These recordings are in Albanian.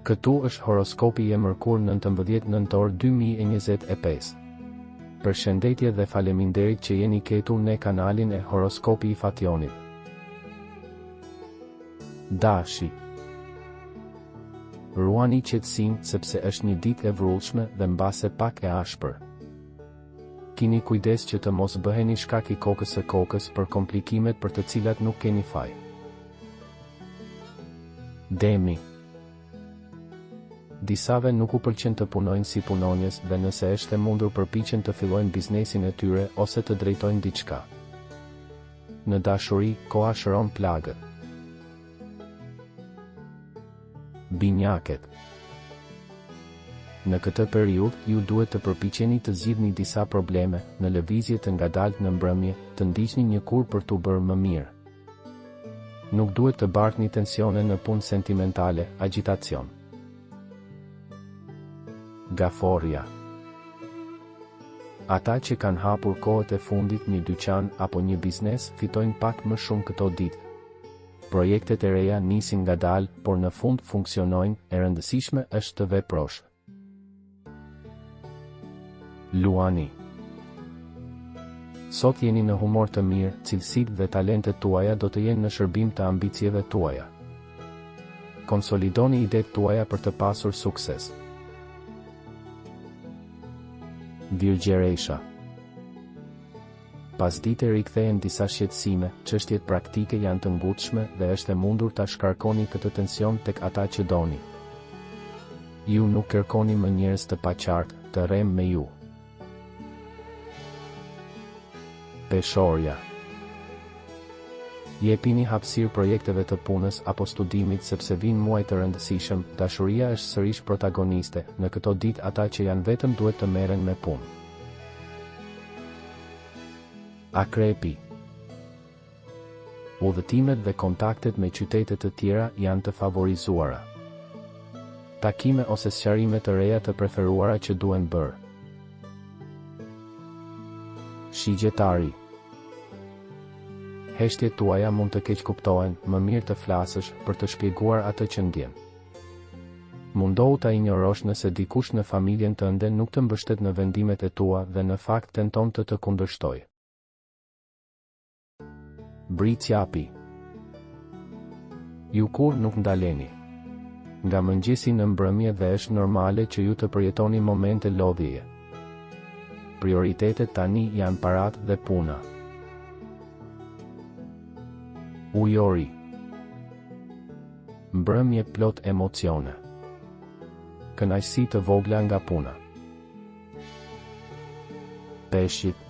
Këtu është horoskopi i mërkur 19 nëntor 2025. Përshëndetje dhe faleminderit që jeni ketur në kanalin e horoskopi i Fationit. Dashi. Ruani qetësinë sepse është një ditë e vrullshme dhe mbase pak e ashpër. Kini kujdes që të mos bëheni shkak i kokës së kokës për komplikimet për të cilat nuk keni faj. Demi. Disave nuk u pëlqen të punojnë si punonjës dhe nëse është e mundur përpiqen të fillojnë biznesin e tyre ose të drejtojnë diçka. Në dashuri, koha shëron plagët. Binjaket. Në këtë periudhë ju duhet të përpiqeni të zgjidhni disa probleme, në lëvizje të ngadaltë në mbrëmje, të ndiqni një kur për t'u bërë më mirë. Nuk duhet të bartni tensione në punë sentimentale, agitacion. Gaforja. Ata që kanë hapur kohët e fundit një dyqan apo një biznes fitojnë pak më shumë këto ditë. Projektet e reja nisin ngadalë, por në fund funksionojnë, e rëndësishme është të veprosh. Luani. Sot jeni në humor të mirë, cilësitë dhe talentet tuaja do të jenë në shërbim të ambicieve tuaja. Konsolidoni idetë tuaja për të pasur sukses. Virgjeresha. Pas dite rikthehen disa shqetësime, çështjet praktike janë të ngutshme dhe është e mundur ta shkarkoni këtë tension tek ata që doni. Ju nuk kërkoni më njerëz të paqartë, të rrem me ju. Peshorja. Jepini hapësirë projekteve të punës apo studimit sepse vinë muaj të rëndësishëm, dashuria është sërish protagoniste, në këto ditë ata që janë vetëm duhet të merren me punë. Akrepi. Udhëtimet dhe kontaktet me qytete të tjera janë të favorizuara. Takime ose sqarime të reja të preferuara që duhen bërë. Shigjetari. Heshtjet tuaja mund të keq kuptohen, më mirë të flasësh për të shpjeguar atë që ndjen. Mundohu ta injorosh nëse dikush në familjen tënde nuk të mbështet në vendimet e tua dhe në fakt tenton të kundërshtojë. Bricjapi. Ju kur nuk ndaleni. Nga mëngjesi në mbrëmje dhe është normale që ju të përjetoni momente lodhjeje. Prioritetet tani janë parat dhe puna. Ujori. Mbrëmje plot emocione. Kënaqësi të vogla nga puna. Peshqit.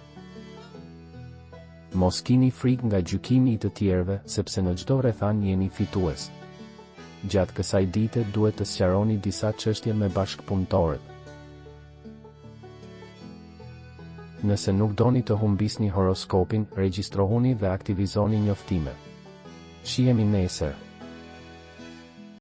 Mos kini frikë nga gjykimi i të tjerëve, sepse në çdo rrethan jeni fitues. Gjatë kësaj dite duhet të sqaroni disa çështje me bashkëpunëtorët. Nëse nuk doni të humbisni horoskopin, regjistrohuni dhe aktivizoni njoftimet. Shihemi nesër.